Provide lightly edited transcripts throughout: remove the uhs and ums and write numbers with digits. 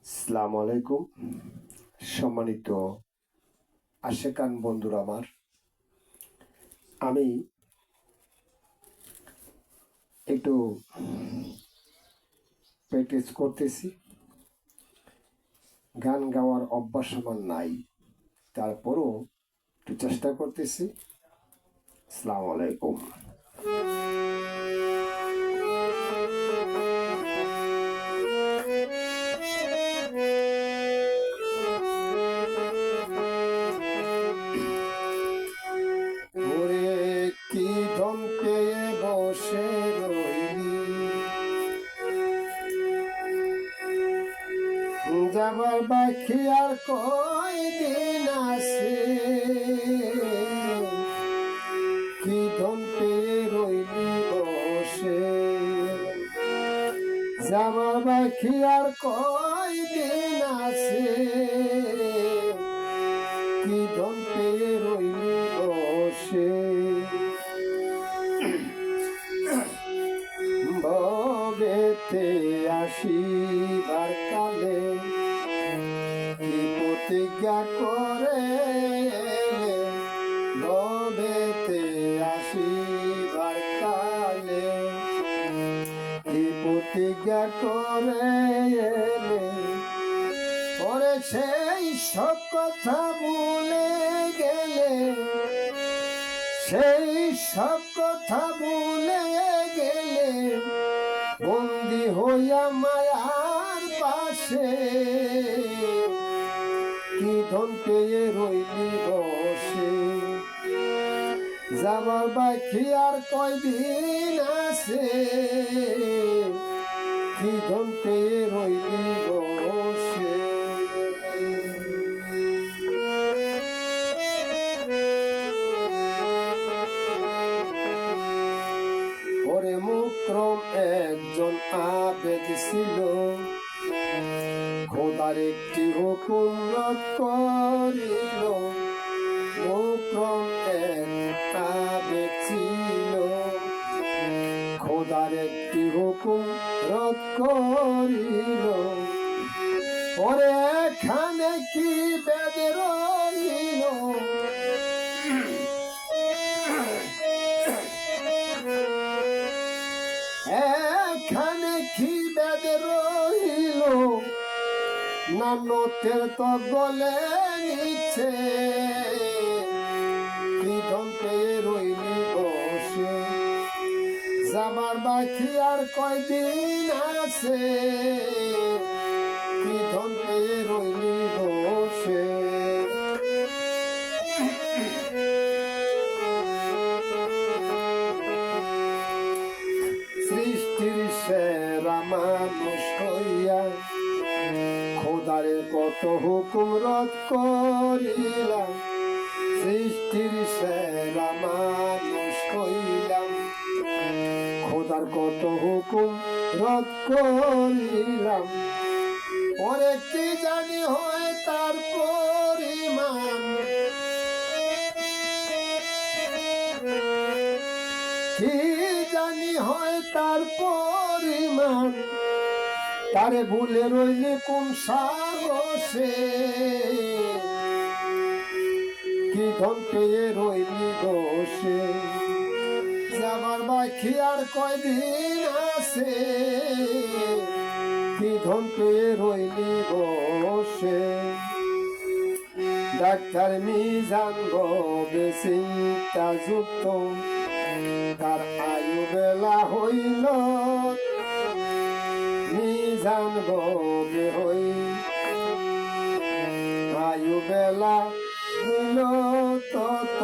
আসসালামু আলাইকুম। সম্মানিত আশেকান বন্ধুরা আমার, আমি একটু প্র্যাকটিস করতেছি। গান গাওয়ার অভ্যাস আমার নাই, তারপরও একটু চেষ্টা করতেছি। আসসালামু আলাইকুম। ওরে কি ধন পেয়ে বসে রইলি, যাবার বাকি আর কয়দিন আছে। কি ধন পেয়ে রইলি বসে, যাবার বাকি আর কয়দিন আছে। কি ধন পেয়ে রইলি বসে, ভবেতে আসিবার কালে কি প্রতিজ্ঞা করে, ভবেতে আসিবার কালে কি প্রতিজ্ঞা করে। ওরে সেই সব কথা ভুলে গেলে, সেই সব কথা ভুলে গেলে, বন্দি হইয়া মায়ার পাশে কি ধন পেয়ে রইলি বসে। যাবার বাকি আর কয়দিন আছে, কি ধন পেয়ে রইলি বসে। ওরে মুকরম একজন আবেদ ছিল, খোদার একটি হুকুম রদ করিল। মুকরম এক আবেদ ছিল, খোদার একটি হুকুম রদ করিল। ওরে এখানে কি বেদ রইল, এখানে কি বেদ রইল। নানতের তো গলে নিচ্ছে, কি ধন পেয়ে রইলি বসে। যাবার বাকি আর কয়দিন আছে, কি ধন পেয়ে রইলি বসে। সৃষ্টির সেরা মানুষ হইয়া খোদারে কত হুকুম রদ করিলাম। সৃষ্টির সেরা মানুষ হইলাম, খোদার কত হুকুম রদ করিলাম। ওরে কি জানি হয় তার পরিমাণ, কি জানি হয় তার পরিমাণ। তারে ভুলে রইলে কোন সাহসে, কি ধন পেয়ে রইলি বসে। যাবার বাকি আর কয়দিন আছে, কি ধন পেয়ে রইলি বসে। ডাক্তার মিজান গবে চিন্তা যুক্ত, তার আয়ু বেলা হইল। মিজান গবে হই আয়ু বেলা হইল তত।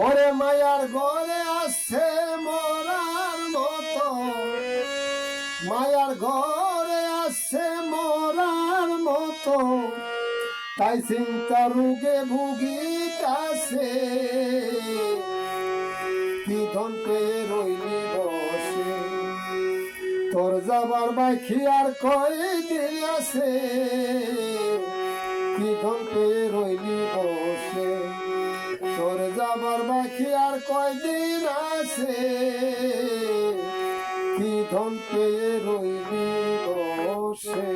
ওরে মায়ার ঘরে আসছে মরার মতো, মায়ার ঘরে আসছে মরার মতো। তাই চিন্তা রোগে ভুগিতাছে, কি ধন পেয়ে রইলি বসে। তোর যাবার বাকি আর কয়দিন আছে, কি ধন পেয়ে রইলি বসে। তোর যাবার বাকি আর কয়দিন আছে, কি ধন পেয়ে রইলি বসে।